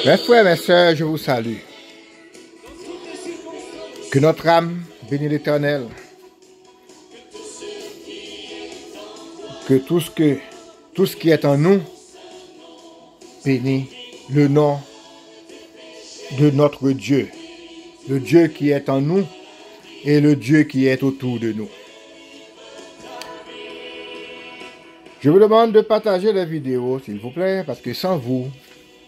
Mes frères, mes sœurs, je vous salue. Que notre âme bénisse l'Éternel. Que tout ce qui est en nous bénisse le nom de notre Dieu. Le Dieu qui est en nous et le Dieu qui est autour de nous. Je vous demande de partager la vidéo, s'il vous plaît, parce que sans vous,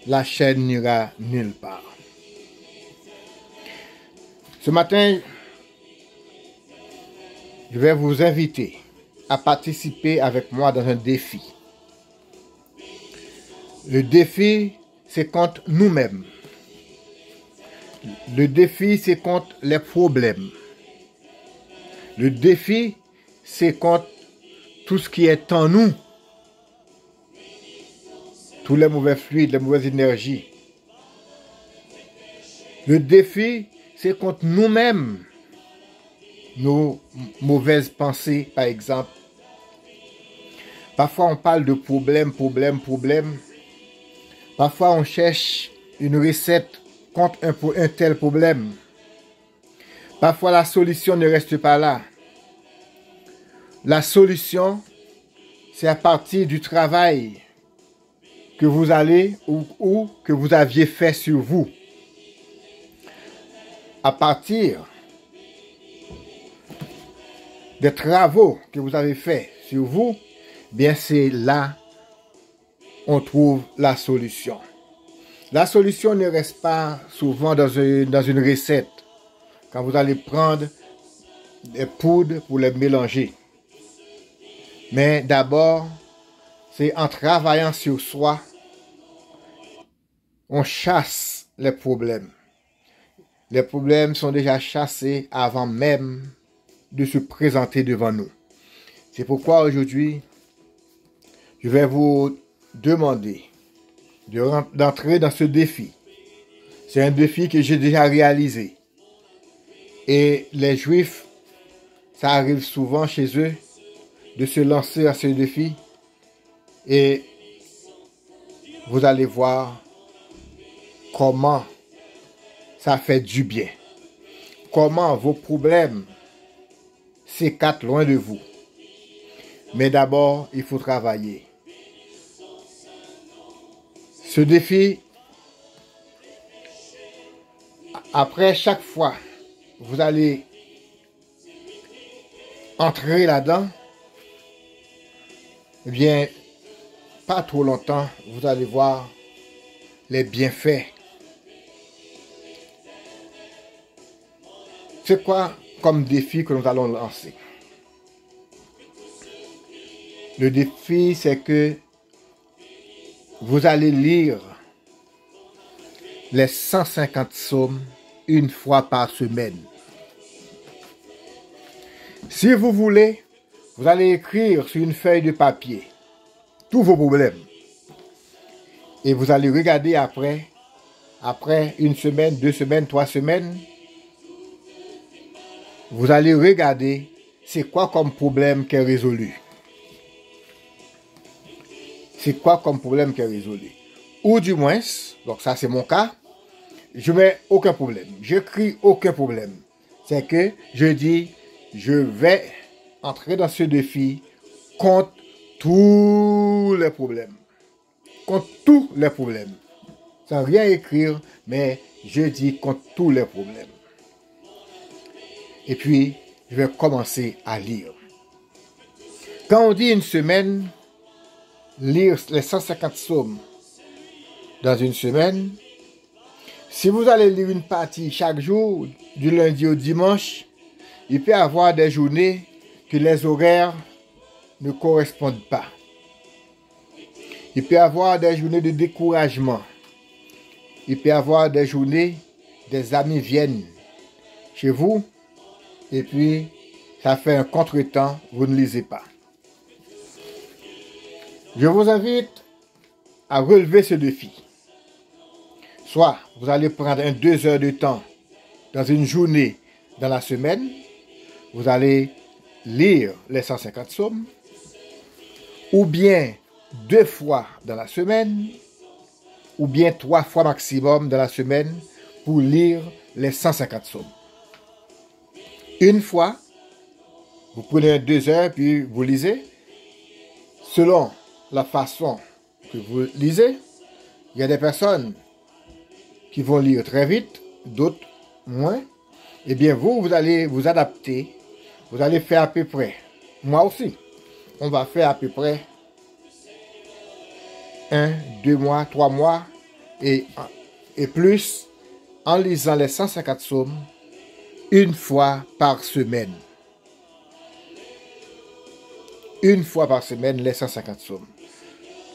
la chaîne n'ira nulle part. Ce matin, je vais vous inviter à participer avec moi dans un défi. Le défi, c'est contre nous-mêmes. Le défi, c'est contre les problèmes. Le défi, c'est contre tout ce qui est en nous. Tous les mauvais fluides, les mauvaises énergies. Le défi, c'est contre nous-mêmes. Nos mauvaises pensées, par exemple. Parfois, on parle de problème. Parfois, on cherche une recette contre un tel problème. Parfois, la solution ne reste pas là. La solution, c'est à partir du travail que vous allez ou que vous aviez fait sur vous. À partir des travaux que vous avez faits sur vous, bien c'est là on trouve la solution. La solution ne reste pas souvent dans une recette. Quand vous allez prendre des poudres pour les mélanger. Mais d'abord, c'est en travaillant sur soi, on chasse les problèmes. Les problèmes sont déjà chassés avant même de se présenter devant nous. C'est pourquoi aujourd'hui, je vais vous demander d'entrer dans ce défi. C'est un défi que j'ai déjà réalisé. Et les Juifs, ça arrive souvent chez eux de se lancer à ce défi. Et vous allez voir comment ça fait du bien. Comment vos problèmes s'écartent loin de vous. Mais d'abord, il faut travailler. Ce défi, après chaque fois, vous allez entrer là-dedans, eh bien, pas trop longtemps, vous allez voir les bienfaits. C'est quoi comme défi que nous allons lancer? Le défi, c'est que vous allez lire les 150 psaumes une fois par semaine. Si vous voulez, vous allez écrire sur une feuille de papier tous vos problèmes. Et vous allez regarder après une semaine, 2 semaines, 3 semaines, vous allez regarder c'est quoi comme problème qui est résolu. C'est quoi comme problème qui est résolu. Ou du moins, donc ça c'est mon cas, je mets aucun problème. J'écris aucun problème. C'est que je dis, je vais entrer dans ce défi contre tous les problèmes. Contre tous les problèmes. Sans rien écrire, mais je dis contre tous les problèmes. Et puis, je vais commencer à lire. Quand on dit une semaine, lire les 150 psaumes dans une semaine, si vous allez lire une partie chaque jour, du lundi au dimanche, il peut y avoir des journées que les horaires ne correspondent pas. Il peut y avoir des journées de découragement. Il peut y avoir des journées, des amis viennent chez vous, et puis ça fait un contretemps, vous ne lisez pas. Je vous invite à relever ce défi. Soit vous allez prendre 2 heures de temps dans une journée dans la semaine, vous allez lire les 150 psaumes, ou bien 2 fois dans la semaine, ou bien 3 fois maximum dans la semaine pour lire les 150 psaumes. Une fois, vous prenez 2 heures, puis vous lisez. Selon la façon que vous lisez, il y a des personnes qui vont lire très vite, d'autres moins. Eh bien, vous allez vous adapter. Vous allez faire à peu près. Moi aussi. On va faire à peu près 1, 2 mois, 3 mois et plus en lisant les 150 psaumes une fois par semaine. Une fois par semaine, les 150 psaumes.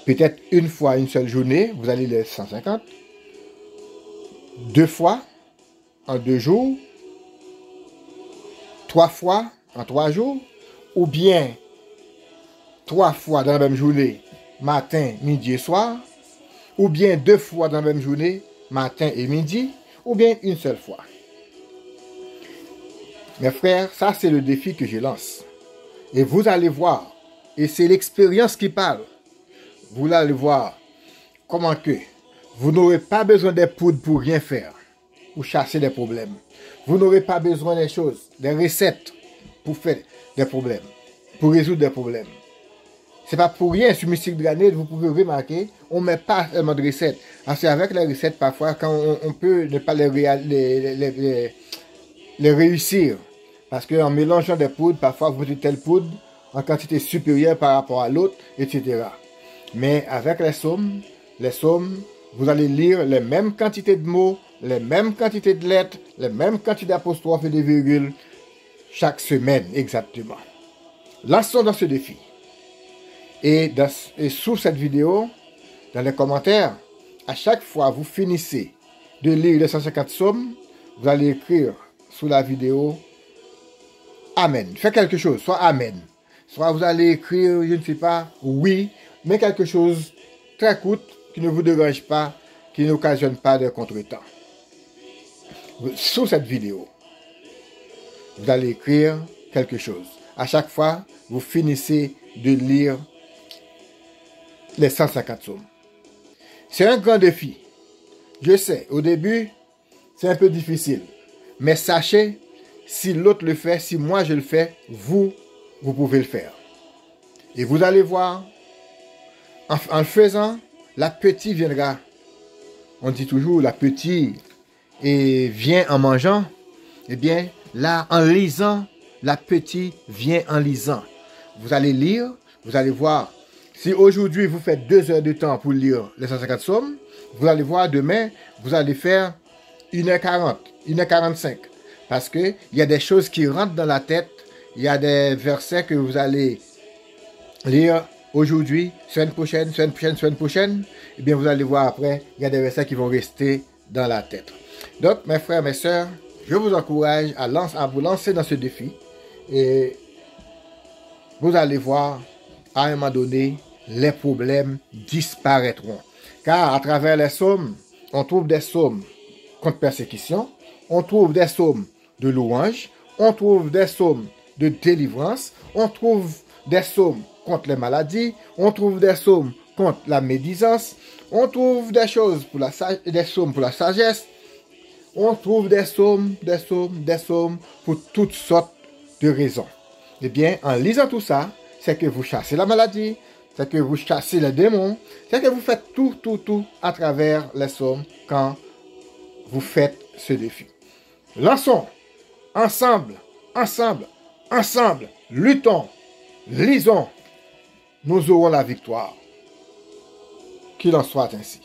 Peut-être une fois, une seule journée, vous allez les 150. 2 fois, en 2 jours. 3 fois, en 3 jours. Ou bien 3 fois dans la même journée, matin, midi et soir. Ou bien 2 fois dans la même journée, matin et midi. Ou bien une seule fois. Mes frères, ça c'est le défi que je lance. Et vous allez voir, et c'est l'expérience qui parle. Vous allez voir comment que vous n'aurez pas besoin des poudres pour rien faire, pour chasser des problèmes. Vous n'aurez pas besoin des choses, des recettes pour faire des problèmes, pour résoudre des problèmes. C'est pas pour rien sur Mystique de l'année, vous pouvez remarquer, on ne met pas seulement de recettes. Parce qu'avec les recettes, parfois, quand on peut ne pas les réussir. Parce qu'en mélangeant des poudres, parfois vous mettez telle poudre en quantité supérieure par rapport à l'autre, etc. Mais avec les psaumes, vous allez lire les mêmes quantités de mots, les mêmes quantités de lettres, les mêmes quantités d'apostrophes et de virgules, chaque semaine exactement. Lançons dans ce défi. Et sous cette vidéo, dans les commentaires, à chaque fois vous finissez de lire les 150 psaumes, vous allez écrire sous la vidéo Amen. Faites quelque chose, soit Amen. Soit vous allez écrire, je ne sais pas, oui, mais quelque chose très court qui ne vous dérange pas, qui n'occasionne pas de contretemps. Sous cette vidéo, vous allez écrire quelque chose. À chaque fois, vous finissez de lire les 150 psaumes. C'est un grand défi. Je sais, au début, c'est un peu difficile. Mais sachez, si l'autre le fait, si moi je le fais, vous pouvez le faire. Et vous allez voir, en le faisant, l'appétit viendra. On dit toujours, l'appétit vient en mangeant. Eh bien, là, en lisant, l'appétit vient en lisant. Vous allez lire, vous allez voir. Si aujourd'hui, vous faites 2 heures de temps pour lire les 150 psaumes, vous allez voir demain, vous allez faire 1h40, 1h45. Parce qu'il y a des choses qui rentrent dans la tête. Il y a des versets que vous allez lire aujourd'hui, semaine prochaine. Et bien, vous allez voir après, il y a des versets qui vont rester dans la tête. Donc, mes frères, mes sœurs, je vous encourage à vous lancer dans ce défi. Et vous allez voir, à un moment donné, les problèmes disparaîtront. Car à travers les psaumes, on trouve des psaumes contre persécution, on trouve des psaumes de louange, on trouve des psaumes de délivrance, on trouve des psaumes contre les maladies, on trouve des psaumes contre la médisance, on trouve des choses pour des psaumes pour la sagesse, on trouve des psaumes pour toutes sortes de raisons. Eh bien, en lisant tout ça, c'est que vous chassez la maladie, c'est que vous chassez les démons, c'est que vous faites tout à travers les psaumes quand vous faites ce défi. Lançons ensemble, luttons, lisons, nous aurons la victoire. Qu'il en soit ainsi.